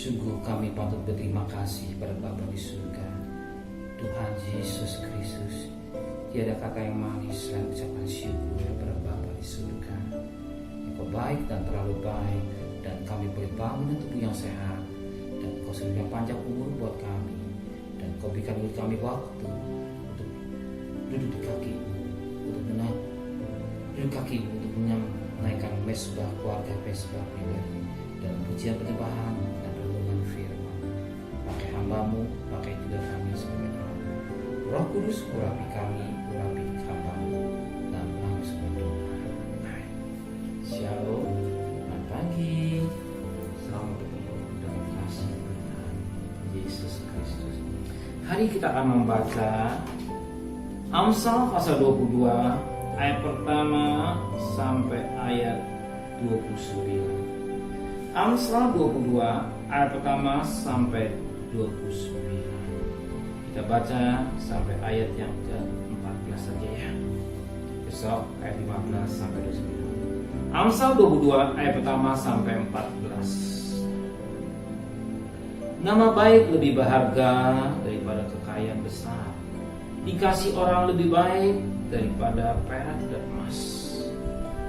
Sungguh kami patut berterima kasih pada Bapa di surga, Tuhan Yesus Kristus. Tiada kata yang manis selain ucapan syukur pada Bapa di surga. Engkau baik dan terlalu baik, dan kami boleh bangun dengan tubuh yang sehat, dan Kau sediakan panjang umur buat kami, dan Kau berikan kami waktu untuk duduk di kaki-Mu, untuk duduk kaki-Mu, untuk menaikkan mesbah keluarga, mesbah pribadi, dalam pujian penyembahan dan renungan firman. Pakai hamba-Mu, pakai juga kami sebagai anak. Roh Kudus urapi kami, urapi hamba-Mu, dan langsung berdoa. Amin. Shalom, selamat pagi, selamat bertemu dalam kasih Tuhan Yesus Kristus. Hari kita akan membaca Amsal pasal 22 ayat pertama sampai ayat 29. Amsal 22 ayat pertama sampai 29. Kita baca sampai ayat yang ke-14 saja ya. Besok ayat 15 sampai 29. Amsal 22 ayat pertama sampai 14. Nama baik lebih berharga daripada kekayaan besar. Dikasih orang lebih baik daripada perak dan emas.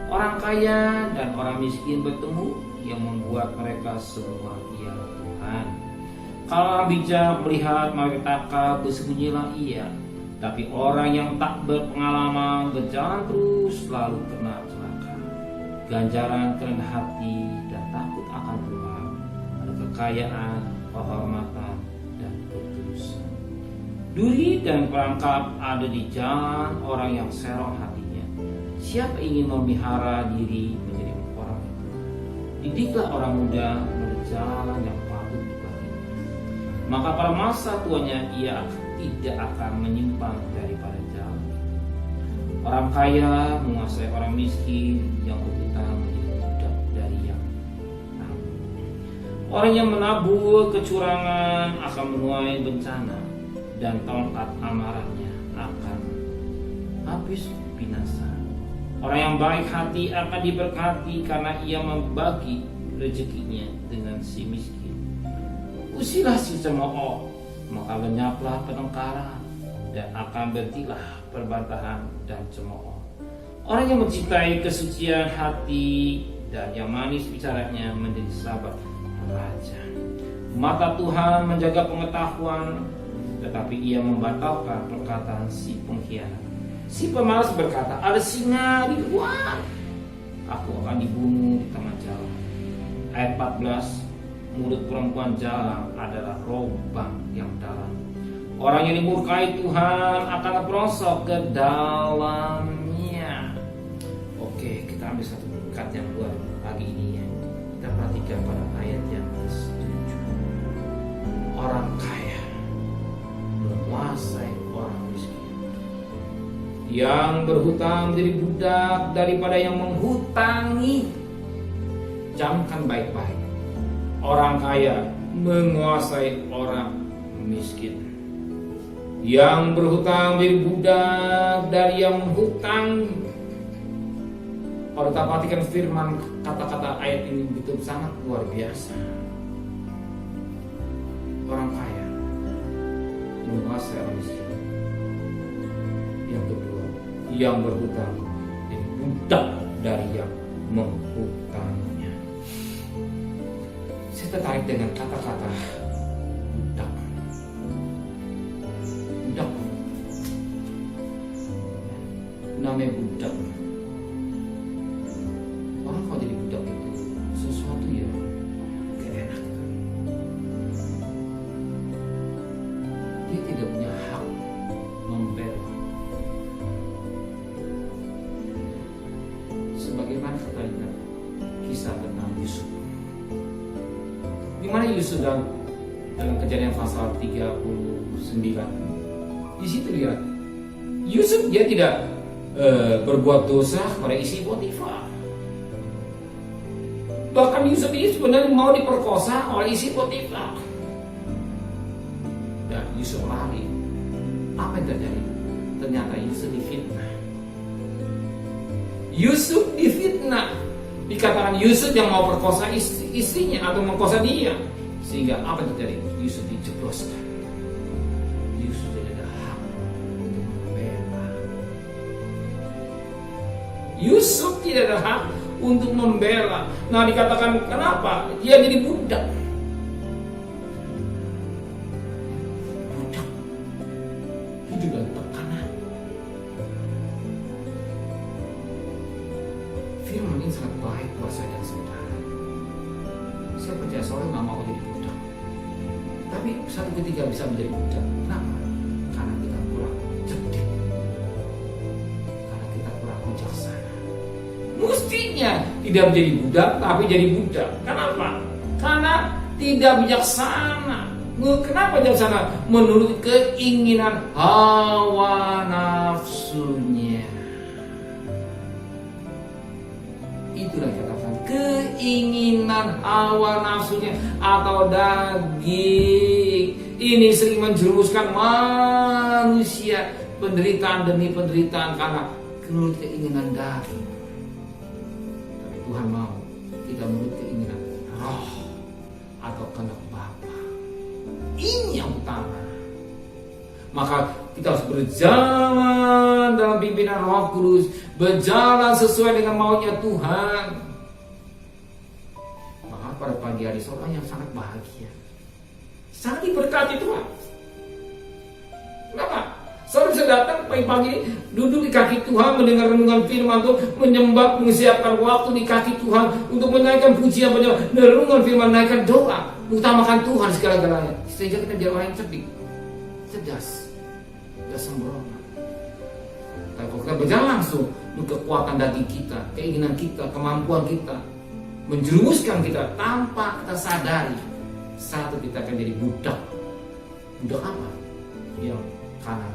Orang kaya dan orang miskin bertemu, yang membuat mereka semua ialah Tuhan. Kalau orang bijak melihat malapetaka, bersembunyilah ia. Tapi orang yang tak berpengalaman berjalan terus selalu kena celaka. Ganjaran kerendah hati dan takut akan Tuhan, ada kekayaan, kehormatan, dan ketulusan. Duri dan perangkap ada di jalan orang yang serong hatinya. Siapa ingin memelihara diri menjadi orang itu? Didiklah orang muda menurut jalan yang patut diikuti. Maka pada masa tuanya ia tidak akan menyimpang daripada jalan itu. Orang kaya menguasai orang miskin, yang berhutang menjadi budak dari yang menabur. Orang yang menabur kecurangan akan menuai bencana, dan tongkat amarahnya akan habis binasa. Orang yang baik hati akan diberkati karena ia membagi rezekinya dengan si miskin. Usilah si cemooh, maka lenyaplah pertengkaran, dan akan berhentilah perbantahan dan cemooh. Orang yang mencintai kesucian hati dan yang manis bicaranya menjadi sahabat raja. Mata Tuhan menjaga pengetahuan, tetapi ia membatalkan perkataan si pengkhianat. Si pemalas berkata, ada singa di luar, aku akan dibunuh di tengah jalan. Ayat 14, mulut perempuan jalan adalah lubang yang dalam. Orang yang dimurkai Tuhan akan terperosok ke dalamnya. Oke, kita ambil satu berkat yang buat pagi ini ya. Kita perhatikan pada ayat yang ke-7. Orang kaya menguasai orang miskin, yang berhutang menjadi budak daripada yang menghutangi. Camkan baik-baik, orang kaya menguasai orang miskin, yang berhutang menjadi budak dari yang menghutangi. Kalau kita perhatikan firman kata-kata ayat ini betul sangat luar biasa. Orang kaya menguasai orang miskin. Yang kedua, yang berhutang jadi budak dari yang menghutangnya. Saya tertarik dengan kata-kata budak. Budak, namanya budak. Orang kalau jadi budak itu sesuatu yang keenakan. Dia tidak punya hak membela. Sebagaimana kita lihat kisah tentang Yusuf, di mana Yusuf dalam Kejadian pasal 39. Di situ lihat Yusuf dia tidak berbuat dosa kepada istri Potifar. Bahkan Yusuf ini sebenarnya mau diperkosa oleh istri Potifar. Dan Yusuf lari. Apa yang terjadi? Ternyata Yusuf difitnah. Yusuf difitnah. Dikatakan Yusuf yang mau perkosa istrinya atau mengkosa dia. Sehingga apa yang terjadi? Yusuf dijebloskan. Yusuf tidak ada hak untuk membela. Yusuf tidak ada hak untuk membela. Nah, dikatakan kenapa? Dia jadi budak. Budak. Hidup dalam tekanan. Firman ini sangat baik buat saya dan saudara. Saya percaya seorang nggak mau jadi budak, tapi satu ketika bisa menjadi budak. Kenapa? Karena kita kurang cerdik, karena kita kurang bijaksana. Mestinya tidak menjadi budak, tapi jadi budak. Kenapa? Karena tidak bijaksana. Kenapa bijaksana? Menurut keinginan hawa nafsunya. Itulah katakan keinginan hawa nafsunya atau daging. Ini sering menjerumuskan manusia penderitaan demi penderitaan karena menurut keinginan daging. Tapi Tuhan mau kita menurut keinginan roh atau kehendak Bapa. Ini yang utama. Maka kita harus berjalan dalam pimpinan Roh Kudus, berjalan sesuai dengan maunya Tuhan. Maka pada pagi hari seorang yang sangat bahagia, sangat diberkati Tuhan. Kenapa? Saudara bisa datang pagi-pagi ini, duduk di kaki Tuhan, mendengar renungan firman Tuhan, menyembah, menyiapkan waktu di kaki Tuhan untuk menaikkan pujian, renungan firman, menaikkan doa, utamakan Tuhan segala-galanya, sehingga kita jadi orang yang cerdik, cerdas, tidak sembrono. Tapi kalau kita berjalan langsung, kekuatan daging kita, keinginan kita, kemampuan kita, menjerumuskan kita tanpa kita sadari, satu kita akan jadi budak. Budak apa? Yang karena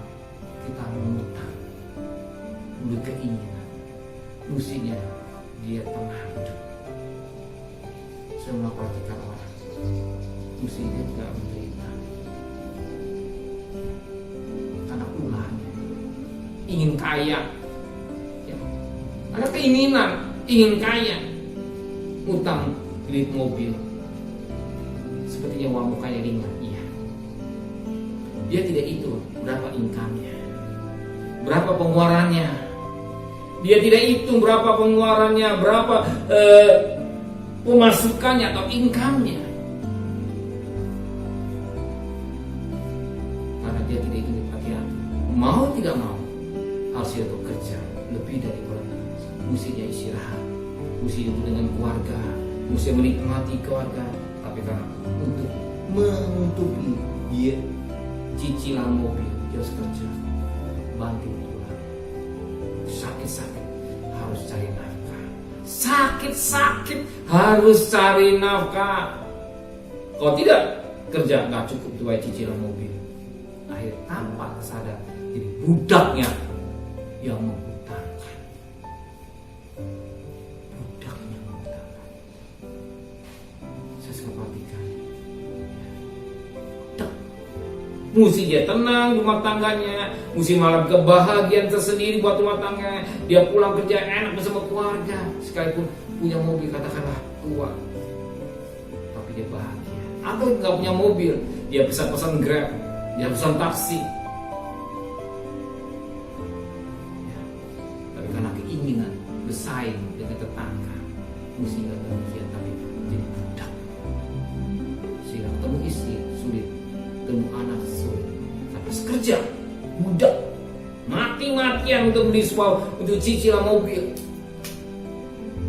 kita mengutang, menurut keinginan, mestinya dia tenang hidup. Saya memperhatikan orang, mestinya tidak menderita karena ulahnya, ingin kaya, ya. Ada keinginan, ingin kaya, utang kredit mobil, sepertinya uang mukanya ringan, iya. Dia tidak hitung berapa income-nya, berapa pengeluarannya. Dia tidak hitung berapa pengeluarannya, berapa pemasukannya atau income-nya. Karena dia tidak hitung bagian. Mau tidak mau harus dia bekerja lebih dari orang. Mestinya istirahat, mesti itu dengan keluarga, mesti menikmati keluarga. Tapi karena untuk menutupi dia cicilan mobil, dia harus kerja, bantu Tuhan. Sakit-sakit harus cari nafkah. Sakit-sakit harus cari nafkah. Kalau tidak kerja nggak cukup tuh cicilan mobil. Akhirnya tanpa sadar jadi budaknya yang menghutangkan. Budaknya menghutangkan. Saya suka perhatikan. Mesti dia tenang rumah tangganya, mesti malam kebahagiaan tersendiri buat rumah tangganya. Dia pulang kerja enak bersama keluarga, sekalipun punya mobil katakanlah tua, tapi dia bahagia. Atau nggak punya mobil, dia bisa pesan Grab, dia pesan taksi. Ya. Tapi karena keinginan bersaing dengan tetangga, mesti nggak demikian, tapi jadi budak. Sehingga ketemu istri sulit, ketemu anak sulit, tapi kerja budak, mati-matian untuk beli sebuah, untuk cicilan mobil.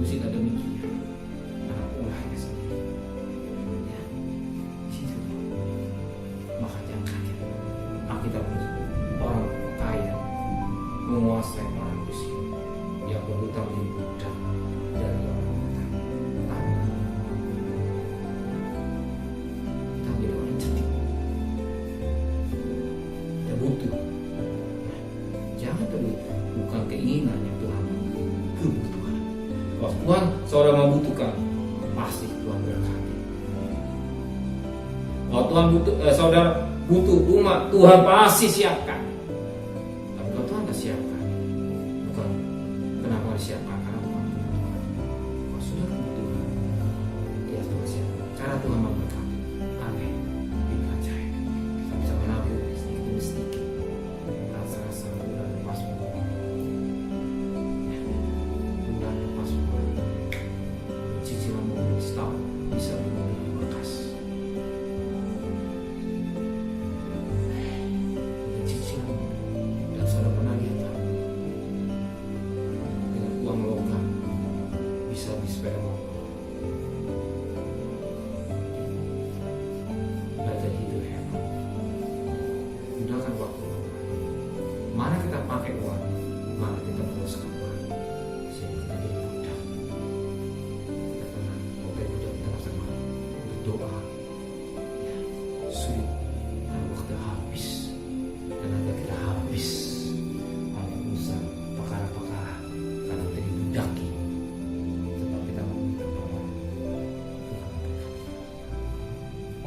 Mesti nggak demikian, karena ulahnya sendiri. Ya, situ. Maka jangan kaget. Alkitab orang kaya menguasai orang miskin, yang berhutang menjadi budak dari orang hutang. Kita menjadi orang cerdik. Kita butuh. Jangan terlalu bukan keinginan yang Tuhan mau, kebutuhan. Kalau Tuhan seorang membutuhkan, pasti Tuhan berkati. Kalau Tuhan butuh, saudara butuh rumah, Tuhan pasti siapkan. Tapi kalau Tuhan tidak siapkan, bukan kenapa disiapkan, karena Tuhan butuh. Kalau sudah kebutuhan, dia Tuhan siapkan. Cara Tuhan memberkati.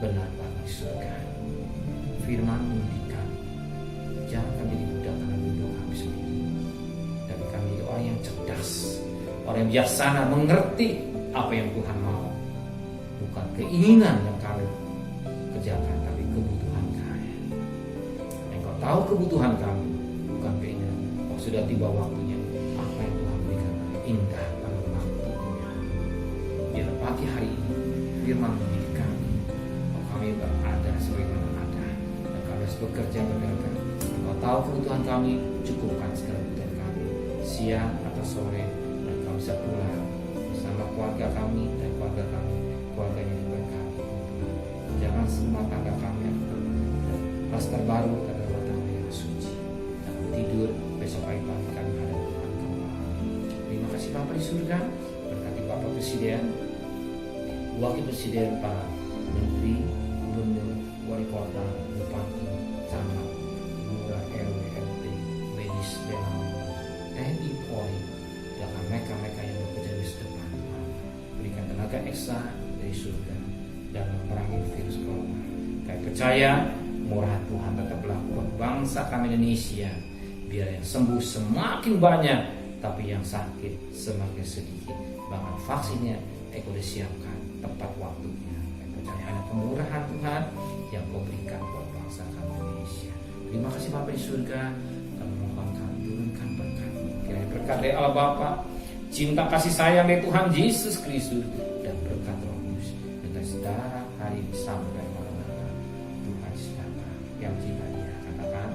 benar Bapa di surga. Firman mendidik kami, jangan kami jadi budak karena hidup kami sendiri, tapi kami jadi orang yang cerdas, orang yang bijaksana, mengerti apa yang Tuhan mau. Bukan keinginan yang kami kerjakan, tapi kebutuhan kami. Engkau tahu kebutuhan kami, bukan keinginan. Oh, sudah tiba waktunya, apa yang Tuhan berikan kami indah pada waktunya. Biar pagi hari ini firman mendidik kami, bahwa kami berada sebagaimana ada, dan kami harus bekerja berdasarkan. Engkau tahu kebutuhan kami, cukupkan segala kebutuhan kami, siang atau sore, dan kami bisa pulang bersama keluarga kami dan keluarga kami, keluarganya diberkati. Jangan semua tangga kami pas terbaru adalah rumah tangga yang suci. Dan tidur besok pagi kami ada Tuhan kembali. Terima kasih Bapa di surga, berkati Bapak Presiden, Wakil Presiden, para Menteri, Gubernur, Wali Kota, Bupati, Camat, Lurah, RW, RT, medis, relawan, TNI, Polri, dan mereka-mereka yang bekerja di depan. Berikan tenaga ekstra dari surga dan memerangi virus corona. Kami percaya murah Tuhan tetap berlaku buat bangsa kami Indonesia. Biar yang sembuh semakin banyak, tapi yang sakit semakin sedikit. Bahkan vaksinnya Eko disiapkan tepat waktunya. Kami percaya ada kemurahan Tuhan yang Kau berikan buat bangsa kami Indonesia. Terima kasih Bapa di surga. Kami mohon kami turunkan berkat. Kiranya berkat dari Allah Bapa, cinta kasih sayang dari Tuhan Yesus Kristus, dan berkat Roh Kudus dengan sedarah hari ini sampai malam. Tuhan siapa yang cinta Dia, katakan